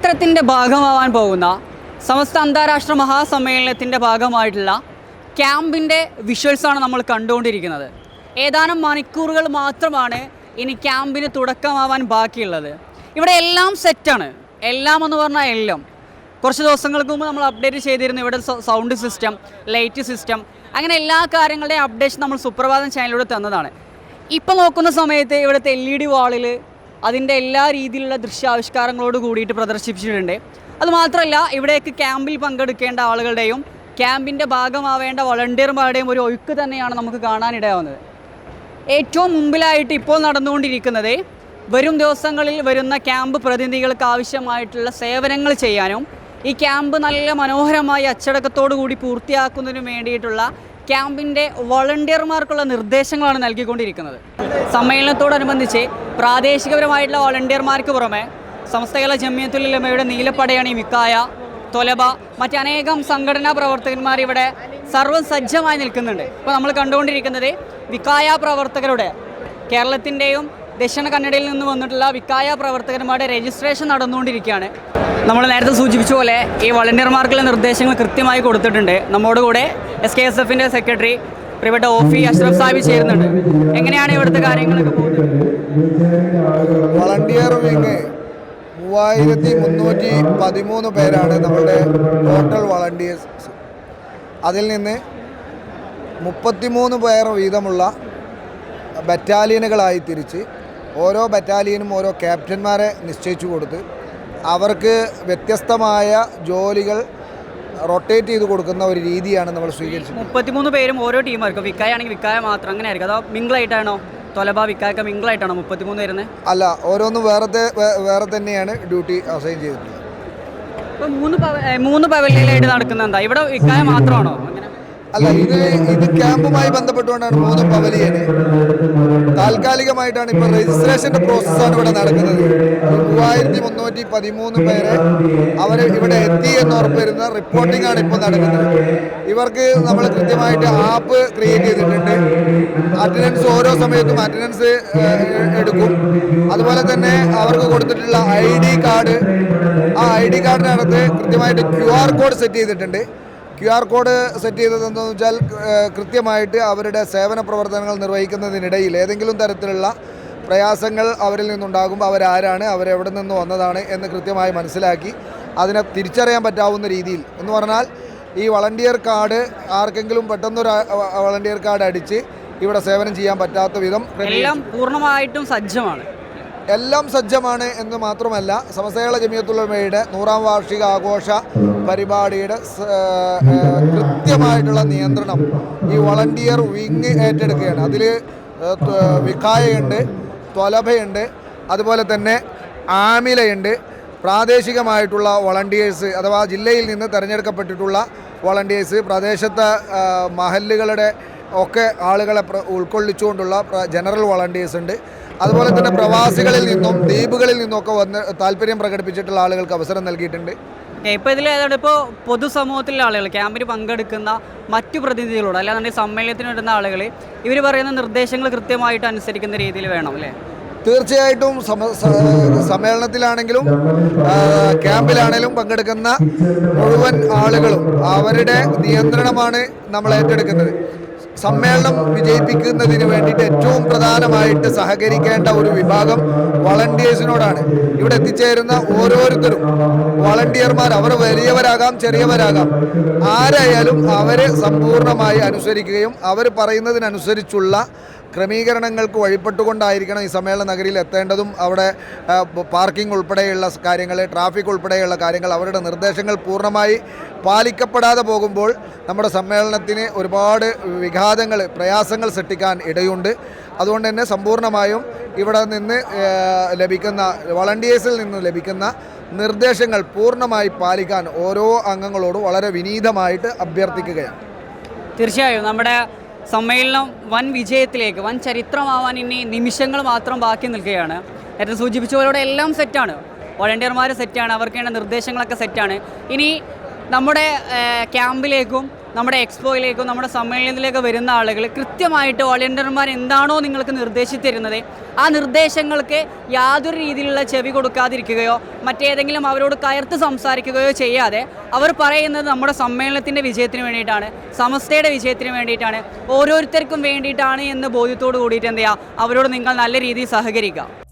ചരിത്രത്തിൻ്റെ ഭാഗമാവാൻ പോകുന്ന സമസ്ത അന്താരാഷ്ട്ര മഹാസമ്മേളനത്തിൻ്റെ ഭാഗമായിട്ടുള്ള ക്യാമ്പിൻ്റെ വിഷ്വൽസാണ് നമ്മൾ കണ്ടുകൊണ്ടിരിക്കുന്നത്. ഏതാനും മണിക്കൂറുകൾ മാത്രമാണ് ഇനി ക്യാമ്പിന് തുടക്കമാവാൻ ബാക്കിയുള്ളത്. ഇവിടെ എല്ലാം സെറ്റാണ്. എല്ലാം എന്ന് പറഞ്ഞാൽ എല്ലാം. കുറച്ച് ദിവസങ്ങൾക്ക് മുമ്പ് നമ്മൾ അപ്ഡേറ്റ് ചെയ്തിരുന്നു ഇവിടെ സൗണ്ട് സിസ്റ്റം, ലൈറ്റ് സിസ്റ്റം, അങ്ങനെ എല്ലാ കാര്യങ്ങളുടെയും അപ്ഡേഷൻ നമ്മൾ സുപ്രഭാതം ചാനലിലൂടെ തന്നതാണ്. ഇപ്പോൾ നോക്കുന്ന സമയത്ത് ഇവിടുത്തെ LED വാളിൽ അതിൻ്റെ എല്ലാ രീതിയിലുള്ള ദൃശ്യാവിഷ്കാരങ്ങളോട് കൂടിയിട്ട് പ്രദർശിപ്പിച്ചിട്ടുണ്ട്. അതുമാത്രമല്ല ഇവിടേക്ക് ക്യാമ്പിൽ പങ്കെടുക്കേണ്ട ആളുകളുടെയും ക്യാമ്പിൻ്റെ ഭാഗമാവേണ്ട വളണ്ടിയർമാരുടെയും ഒരു ഒഴുക്ക് തന്നെയാണ് നമുക്ക് കാണാനിടയാവുന്നത്. ഏറ്റവും മുമ്പിലായിട്ട് ഇപ്പോൾ നടന്നുകൊണ്ടിരിക്കുന്നത് വരും ദിവസങ്ങളിൽ വരുന്ന ക്യാമ്പ് പ്രതിനിധികൾക്ക് ആവശ്യമായിട്ടുള്ള സേവനങ്ങൾ ചെയ്യാനും ഈ ക്യാമ്പ് നല്ല മനോഹരമായി അച്ചടക്കത്തോടു കൂടി പൂർത്തിയാക്കുന്നതിനും വേണ്ടിയിട്ടുള്ള ക്യാമ്പിൻ്റെ വളണ്ടിയർമാർക്കുള്ള നിർദ്ദേശങ്ങളാണ് നൽകിക്കൊണ്ടിരിക്കുന്നത്. സമ്മേളനത്തോടനുബന്ധിച്ച് പ്രാദേശികപരമായിട്ടുള്ള വളണ്ടിയർമാർക്ക് പുറമെ സമസ്ത കേരള ജമിയത്തുൽ ഉലമയുടെ നീലപ്പടയണി, വിക്കായ, തൊലബ, മറ്റനേകം സംഘടനാ പ്രവർത്തകന്മാർ ഇവിടെ സർവ്വം സജ്ജമായി നിൽക്കുന്നുണ്ട്. ഇപ്പോൾ നമ്മൾ കണ്ടുകൊണ്ടിരിക്കുന്നത് വിക്കായ പ്രവർത്തകരുടെ, കേരളത്തിൻ്റെയും ദക്ഷിണ കന്നഡയിൽ നിന്ന് വന്നിട്ടുള്ള വിക്കായ പ്രവർത്തകന്മാരുടെ രജിസ്ട്രേഷൻ നടന്നുകൊണ്ടിരിക്കുകയാണ്. നമ്മൾ നേരത്തെ സൂചിപ്പിച്ച പോലെ ഈ വളണ്ടിയർമാർക്കുള്ള നിർദ്ദേശങ്ങൾ കൃത്യമായി കൊടുത്തിട്ടുണ്ട്. നമ്മോടുകൂടെ SKSF-ൻ്റെ സെക്രട്ടറി പ്രിയപ്പെട്ട OFI അഷ്റഫ് സാഹിബ് ചേരുന്നുണ്ട്. എങ്ങനെയാണ് ഇവിടുത്തെ കാര്യങ്ങളൊക്കെ പോകുന്നത്? വളണ്ടിയർ വിങ് 3313 പേരാണ് നമ്മുടെ ടോട്ടൽ വളണ്ടിയേഴ്സ്. അതിൽ നിന്ന് 33 പേർ വീതമുള്ള ബറ്റാലിയനുകളായി തിരിച്ച് ഓരോ ബറ്റാലിയനും ഓരോ ക്യാപ്റ്റന്മാരെ നിശ്ചയിച്ചു കൊടുത്ത് അവർക്ക് വ്യത്യസ്തമായ ജോലികൾ റൊട്ടേറ്റ് ചെയ്ത് കൊടുക്കുന്ന ഒരു രീതിയാണ് നമ്മൾ സ്വീകരിച്ചത്. 33 പേരും ഓരോ ടീമായിരിക്കും. വിക്കായ ആണെങ്കിൽ വിക്കായ മാത്രം അങ്ങനെ ആയിരിക്കും, അതോ മിങ്കിളായിട്ടാണോ? തൊലബ, വിക്കായൊക്കെ മിങ്കിളായിട്ടാണോ 33 വരുന്നത്? അല്ല, ഓരോന്നും വേറെ തന്നെയാണ് ഡ്യൂട്ടി അസൈൻ ചെയ്തിട്ടുള്ളത്. ഇപ്പോൾ 3 പവലിയനായിട്ട് നടക്കുന്ന എന്താ? ഇവിടെ വിക്കായ മാത്രമാണോ? അല്ല, ഇത് ക്യാമ്പുമായി ബന്ധപ്പെട്ടുകൊണ്ടാണ് 3 പവലിയന്. താൽക്കാലികമായിട്ടാണ് ഇപ്പോൾ രജിസ്ട്രേഷൻ്റെ പ്രോസസ്സാണ് ഇവിടെ നടക്കുന്നത്. 3313 പേരെ അവർ ഇവിടെ എത്തി എന്ന് ഉറപ്പുവരുന്ന റിപ്പോർട്ടിംഗ് ആണ് ഇപ്പോൾ നടക്കുന്നത്. ഇവർക്ക് നമ്മൾ കൃത്യമായിട്ട് ആപ്പ് ക്രിയേറ്റ് ചെയ്തിട്ടുണ്ട്. അറ്റൻഡൻസ് ഓരോ സമയത്തും അറ്റൻഡൻസ് എടുക്കും. അതുപോലെ തന്നെ അവർക്ക് കൊടുത്തിട്ടുള്ള ID കാർഡ്, ആ ID കാർഡിനകത്ത് കൃത്യമായിട്ട് QR കോഡ് സെറ്റ് ചെയ്തിട്ടുണ്ട്. QR കോഡ് സെറ്റ് ചെയ്തതെന്ന് വെച്ചാൽ കൃത്യമായിട്ട് അവരുടെ സേവന പ്രവർത്തനങ്ങൾ നിർവഹിക്കുന്നതിനിടയിൽ ഏതെങ്കിലും തരത്തിലുള്ള പ്രയാസങ്ങൾ അവരിൽ നിന്നുണ്ടാകുമ്പോൾ അവരാരാണ്, അവരെവിടെ നിന്ന് വന്നതാണ് എന്ന് കൃത്യമായി മനസ്സിലാക്കി അതിനെ തിരിച്ചറിയാൻ പറ്റാവുന്ന രീതിയിൽ എന്ന് പറഞ്ഞാൽ ഈ വളണ്ടിയർ കാർഡ് ആർക്കെങ്കിലും പെട്ടെന്നൊരു വളണ്ടിയർ കാർഡ് അടിച്ച് ഇവിടെ സേവനം ചെയ്യാൻ പറ്റാത്ത വിധം എല്ലാം പൂർണ്ണമായിട്ടും സജ്ജമാണ്. എല്ലാം സജ്ജമാണ് എന്ന് മാത്രമല്ല, സമസ്ത കേരള ജമിയത്തുൽ ഉലമയുടെ 100ാം വാർഷിക ആഘോഷ പരിപാടിയുടെ കൃത്യമായിട്ടുള്ള നിയന്ത്രണം ഈ വളണ്ടിയർ വിങ് ഏറ്റെടുക്കുകയാണ്. അതിൽ വിക്കായയുണ്ട്, തൊലബയുണ്ട്, അതുപോലെ തന്നെ ആമിലയുണ്ട്. പ്രാദേശികമായിട്ടുള്ള വളണ്ടിയേഴ്സ് അഥവാ ജില്ലയിൽ നിന്ന് തിരഞ്ഞെടുക്കപ്പെട്ടിട്ടുള്ള വളണ്ടിയേഴ്സ്, പ്രദേശത്തെ മഹല്ലുകളുടെ ഒക്കെ ആളുകളെ ഉൾക്കൊള്ളിച്ചുകൊണ്ടുള്ള ജനറൽ വളണ്ടിയേഴ്സ് ഉണ്ട്. അതുപോലെ തന്നെ പ്രവാസികളിൽ നിന്നും ദ്വീപുകളിൽ നിന്നൊക്കെ വന്ന് താല്പര്യം പ്രകടിപ്പിച്ചിട്ടുള്ള ആളുകൾക്ക് അവസരം നൽകിയിട്ടുണ്ട്. ഇപ്പോൾ ഇതിൽ ഏതാണ്ട് ഇപ്പോൾ പൊതുസമൂഹത്തിലെ ആളുകൾ, ക്യാമ്പിന് പങ്കെടുക്കുന്ന മറ്റു പ്രതിനിധികളോട് അല്ലാന്നുണ്ടെങ്കിൽ സമ്മേളനത്തിന് വരുന്ന ആളുകൾ ഇവർ പറയുന്ന നിർദ്ദേശങ്ങൾ കൃത്യമായിട്ട് അനുസരിക്കുന്ന രീതിയിൽ വേണം അല്ലേ? തീർച്ചയായിട്ടും സമ്മേളനത്തിലാണെങ്കിലും ക്യാമ്പിലാണെങ്കിലും പങ്കെടുക്കുന്ന മുഴുവൻ ആളുകളും അവരുടെ നിയന്ത്രണമാണ് നമ്മൾ ഏറ്റെടുക്കുന്നത്. സമ്മേളനം വിജയിപ്പിക്കുന്നതിന് വേണ്ടിയിട്ട് ഏറ്റവും പ്രധാനമായിട്ട് സഹകരിക്കേണ്ട ഒരു വിഭാഗം വളണ്ടിയേഴ്സിനോടാണ്. ഇവിടെ എത്തിച്ചേരുന്ന ഓരോരുത്തരും വളണ്ടിയർമാർ, അവർ വലിയവരാകാം ചെറിയവരാകാം, ആരായാലും അവരെ സമ്പൂർണ്ണമായി അനുസരിക്കുകയും അവർ പറയുന്നതിനനുസരിച്ചുള്ള ക്രമീകരണങ്ങൾക്ക് വഴിപ്പെട്ടുകൊണ്ടായിരിക്കണം ഈ സമ്മേളന നഗരിയിൽ എത്തേണ്ടതും. അവിടെ പാർക്കിംഗ് ഉൾപ്പെടെയുള്ള കാര്യങ്ങൾ, ട്രാഫിക് ഉൾപ്പെടെയുള്ള കാര്യങ്ങൾ, അവരുടെ നിർദ്ദേശങ്ങൾ പൂർണ്ണമായി പാലിക്കപ്പെടാതെ പോകുമ്പോൾ നമ്മുടെ സമ്മേളനത്തിന് ഒരുപാട് വിഘാതങ്ങൾ, പ്രയാസങ്ങൾ സൃഷ്ടിക്കാൻ ഇടയുണ്ട്. അതുകൊണ്ട് തന്നെ സമ്പൂർണ്ണമായും ഇവിടെ നിന്ന് ലഭിക്കുന്ന വളണ്ടിയേഴ്സിൽ നിന്ന് ലഭിക്കുന്ന നിർദ്ദേശങ്ങൾ പൂർണ്ണമായി പാലിക്കാൻ ഓരോ അംഗങ്ങളോടും വളരെ വിനീതമായിട്ട് അഭ്യർത്ഥിക്കുകയാണ്. തീർച്ചയായും നമ്മുടെ സമ്മേളനം വൻ വിജയത്തിലേക്ക്, വൻ ചരിത്രമാവാൻ ഇനി നിമിഷങ്ങൾ മാത്രം ബാക്കി നിൽക്കുകയാണ്. നേരത്തെ സൂചിപ്പിച്ച പോലെ എല്ലാം സെറ്റാണ്. വളണ്ടിയർമാർ സെറ്റാണ്, അവർക്ക് വേണ്ട നിർദ്ദേശങ്ങളൊക്കെ സെറ്റാണ്. ഇനി നമ്മുടെ ക്യാമ്പിലേക്കും നമ്മുടെ എക്സ്പോയിലേക്കോ നമ്മുടെ സമ്മേളനത്തിലേക്കോ വരുന്ന ആളുകൾ കൃത്യമായിട്ട് വോളണ്ടിയർമാർ എന്താണോ നിങ്ങൾക്ക് നിർദ്ദേശിച്ചു തരുന്നത് ആ നിർദ്ദേശങ്ങൾക്ക് യാതൊരു രീതിയിലുള്ള ചെവി കൊടുക്കാതിരിക്കുകയോ മറ്റേതെങ്കിലും അവരോട് കയർത്ത് സംസാരിക്കുകയോ ചെയ്യാതെ അവർ പറയുന്നത് നമ്മുടെ സമ്മേളനത്തിൻ്റെ വിജയത്തിന് വേണ്ടിയിട്ടാണ്, സമസ്തയുടെ വിജയത്തിന് വേണ്ടിയിട്ടാണ്, ഓരോരുത്തർക്കും വേണ്ടിയിട്ടാണ് എന്ന ബോധ്യത്തോട് കൂടിയിട്ട് എന്ത് ചെയ്യുക, അവരോട് നിങ്ങൾ നല്ല രീതിയിൽ സഹകരിക്കുക.